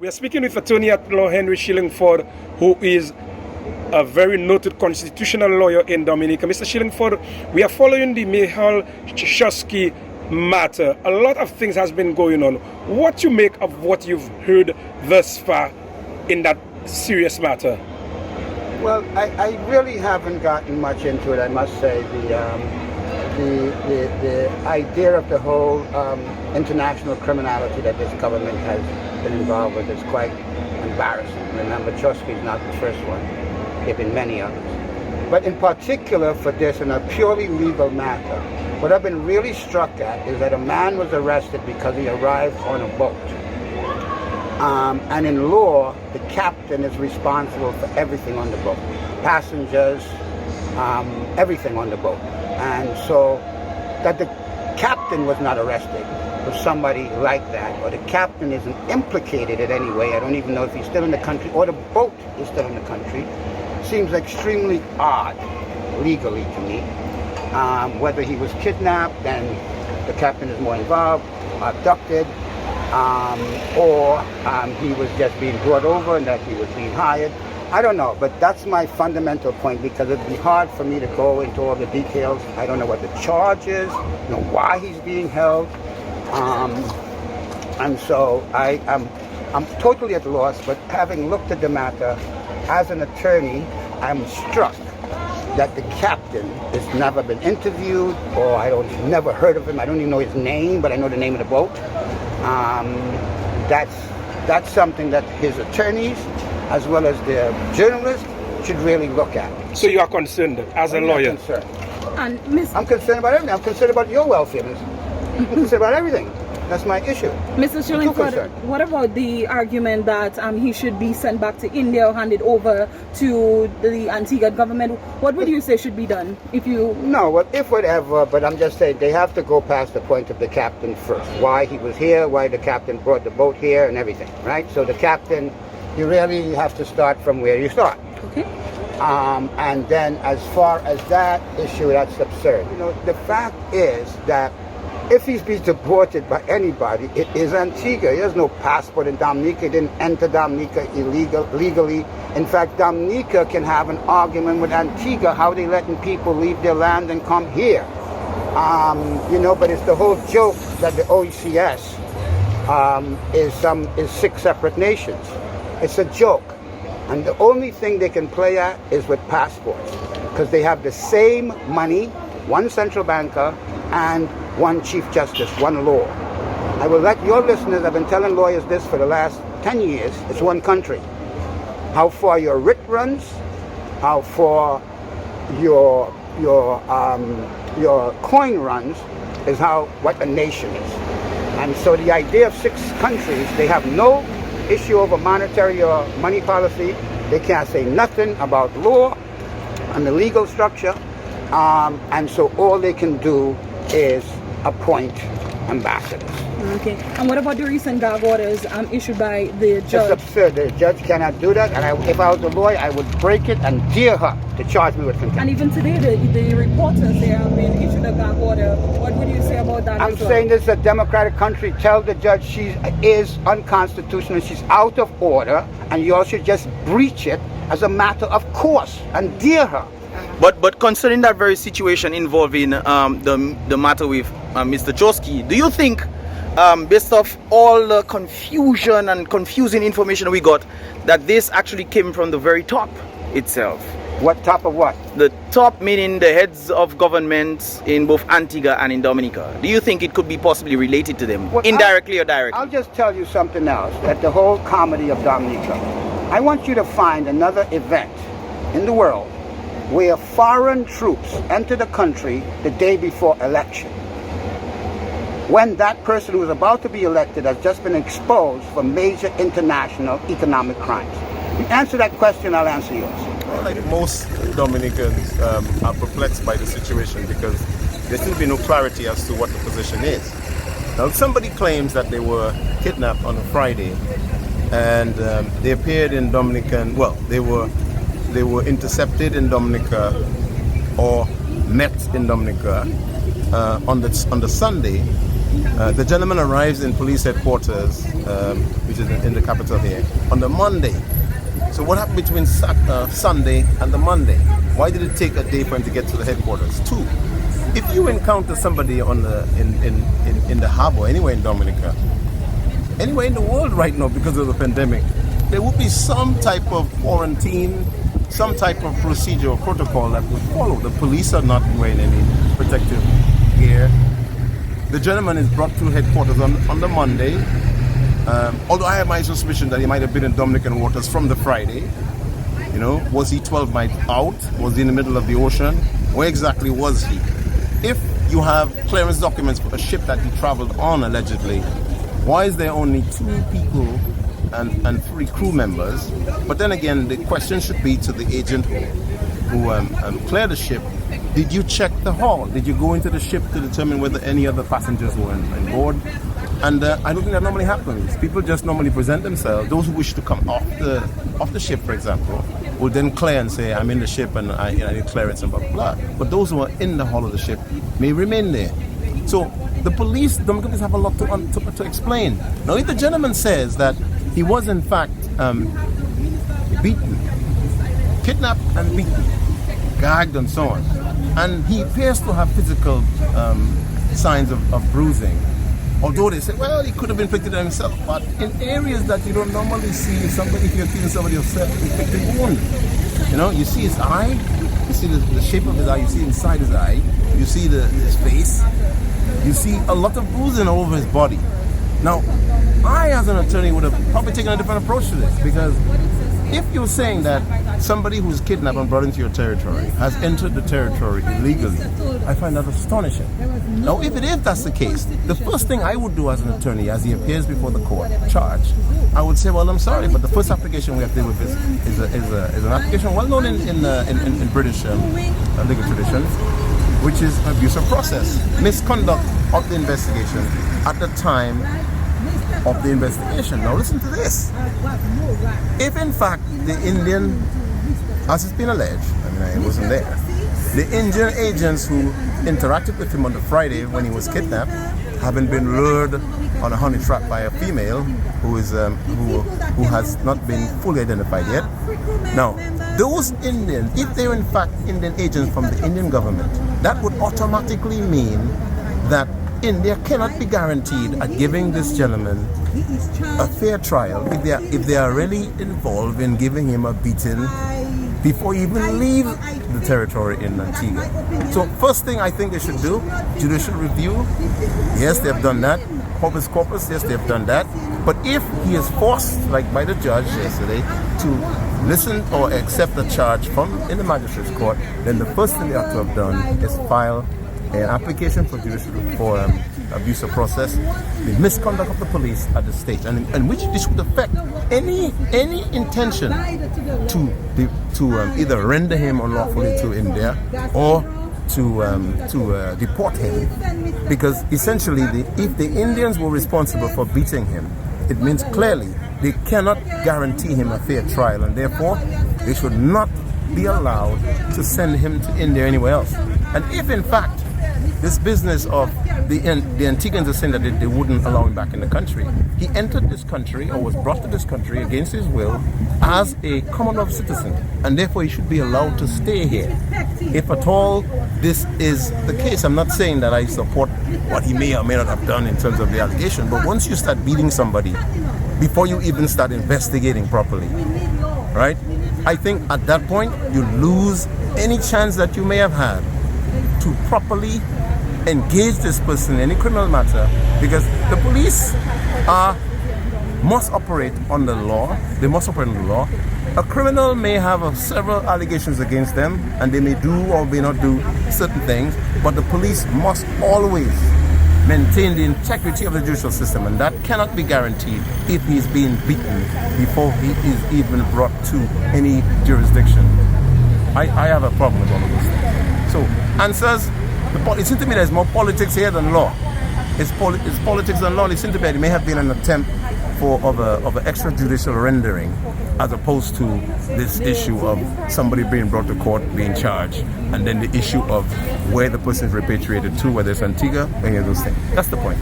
We are speaking with Attorney at Law Henry Shillingford, who is a very noted constitutional lawyer in Dominica. Mr. Shillingford, we are following the Mehul Choksi matter. A lot of things has been going on. What you make of what you've heard thus far in that serious matter? Well, I really haven't gotten much into it, I must say. The idea of the whole international criminality that this government has been involved with is quite embarrassing. Remember, Choski is not the first one. There have been many others. But in particular for this, in a purely legal matter, what I've been really struck at is that a man was arrested because he arrived on a boat. And in law, the captain is responsible for everything on the boat. Passengers, everything on the boat. And so that the captain was not arrested for somebody like that, or the captain isn't implicated in any way, I don't even know if he's still in the country, or the boat is still in the country, seems extremely odd legally to me. Whether he was kidnapped and the captain is more involved, abducted, or he was just being brought over and that he was being hired. I don't know, but that's my fundamental point, because it'd be hard for me to go into all the details. I don't know what the charge is, why he's being held. And so I'm totally at a loss, but having looked at the matter as an attorney, I'm struck that the captain has never been interviewed, or never heard of him. I don't even know his name, but I know the name of the boat. That's something that his attorneys, as well as the journalists, should really look at. So you are concerned as a lawyer? I'm concerned. I'm concerned about everything. I'm concerned about your welfare. I'm concerned about everything. That's my issue. Mr. Shillingford, what about the argument that he should be sent back to India or handed over to the Antigua government? What would you say should be done if you... No, well, if whatever, but I'm just saying they have to go past the point of the captain first. Why he was here, why the captain brought the boat here and everything, right? So the captain, you really have to start from where you start. Okay. And then as far as that issue, that's absurd. The fact is that if he's been deported by anybody, it is Antigua. He has no passport in Dominica. He didn't enter Dominica legally. In fact, Dominica can have an argument with Antigua how they letting people leave their land and come here. But it's the whole joke that the OECS is 6 separate nations. It's a joke. And the only thing they can play at is with passports, because they have the same money, one central banker, and one chief justice, one law. I will let your listeners, I've been telling lawyers this for the last 10 years, it's one country. How far your writ runs, how far your coin runs, is what a nation is. And so the idea of 6 countries, they have no issue over monetary or money policy. They can't say nothing about law and the legal structure. And so all they can do is appoint ambassadors. Okay. And what about the recent gag orders issued by the judge? It's absurd. The judge cannot do that. And if I was a lawyer, I would break it and dare her to charge me with contempt. And even today, the reporters there have been issued a gag order. What would you say about that? I'm saying this is a democratic country. Tell the judge she is unconstitutional. She's out of order. And you all should just breach it as a matter of course and dare her. But concerning that very situation involving the matter with Mr. Choski, do you think, based off all the confusion and confusing information we got, that this actually came from the very top itself? What top of what? The top meaning the heads of governments in both Antigua and in Dominica. Do you think it could be possibly related to them, indirectly or directly? I'll just tell you something else, that the whole comedy of Dominica. I want you to find another event in the world where foreign troops enter the country the day before election, when that person who is about to be elected has just been exposed for major international economic crimes. You answer that question, I'll answer yours. Well, like most Dominicans are perplexed by the situation, because there seems to be no clarity as to what the position is. Now, somebody claims that they were kidnapped on a Friday, and they appeared in Dominican, they were intercepted in Dominica or met in Dominica on the Sunday, The gentleman arrives in police headquarters, which is in the capital here, on the Monday. So what happened between Sunday and the Monday? Why did it take a day for him to get to the headquarters? 2, if you encounter somebody in the harbor, anywhere in Dominica, anywhere in the world right now because of the pandemic, there would be some type of quarantine, some type of procedure or protocol that would follow. The police are not wearing any protective gear. The gentleman is brought to headquarters on the Monday, although I have my suspicion that he might have been in Dominican waters from the Friday. You know, was he 12 miles out? Was he in the middle of the ocean? Where exactly was he? If you have clearance documents for a ship that he traveled on allegedly, why is there only 2 people and 3 crew members? But then again, the question should be to the agent who cleared the ship. Did you check the hull? Did you go into the ship to determine whether any other passengers were on board? And I don't think that normally happens. People just normally present themselves. Those who wish to come off the ship, for example, will then clear and say, I'm in the ship and I need clearance and blah, blah, blah. But those who are in the hull of the ship may remain there. So the police, Dominican police have a lot to explain. Now, if the gentleman says that he was in fact beaten, kidnapped and beaten, gagged and so on, and he appears to have physical signs of bruising, although they say, well, he could have inflicted it himself, but in areas that you don't normally see somebody, if you're killing somebody of self-inflicted wound, you know, you see his eye, you see the shape of his eye, you see inside his eye, you see his face, you see a lot of bruising all over his body. Now, I as an attorney would have probably taken a different approach to this, because if you're saying that somebody who's kidnapped and brought into your territory has entered the territory illegally, I find that astonishing. Now, if that's the case, the first thing I would do as an attorney, as he appears before the court charged, I would say, well, I'm sorry, but the first application we have to deal with is an application well known in British legal traditions, which is abuse of process, misconduct of the investigation at the time of the investigation. Now listen to this. If in fact the Indian, as it's been alleged, I mean I wasn't there, the Indian agents who interacted with him on the Friday when he was kidnapped, having been lured on a honey trap by a female who has not been fully identified yet. Now, those Indians, if they're in fact Indian agents from the Indian government, that would automatically mean that India cannot be guaranteed at giving this gentleman a fair trial if they are really involved in giving him a beating before he even leaves the territory in Antigua. So first thing I think they should do, judicial review. Yes, they have done that. Corpus corpus, yes, they have done that. But if he is forced, like by the judge yesterday, to listen or accept the charge in the magistrate's court, then the first thing they ought to have done is file an application for abuse of process, the misconduct of the police at the state, and which this would affect any intention to either render him unlawfully to India or to deport him, because essentially if the Indians were responsible for beating him, it means clearly they cannot guarantee him a fair trial, and therefore they should not be allowed to send him to India or anywhere else. And if in fact this business of the Antiguans are saying that they wouldn't allow him back in the country, he entered this country or was brought to this country against his will as a Commonwealth citizen, and therefore he should be allowed to stay here. If at all this is the case, I'm not saying that I support what he may or may not have done in terms of the allegation, but once you start beating somebody before you even start investigating properly, right, I think at that point you lose any chance that you may have had to properly engage this person in any criminal matter, because the police must operate on the law. They must operate on the law. A criminal may have several allegations against them, and they may do or may not do certain things, but the police must always maintain the integrity of the judicial system, and that cannot be guaranteed if he's being beaten before he is even brought to any jurisdiction. I have a problem with all of those things. So, answers. It seems to me there's more politics here than law. It's politics than law. It seems to me it may have been an attempt of an extrajudicial rendering, as opposed to this issue of somebody being brought to court, being charged, and then the issue of where the person is repatriated to, whether it's Antigua, any of those things. That's the point.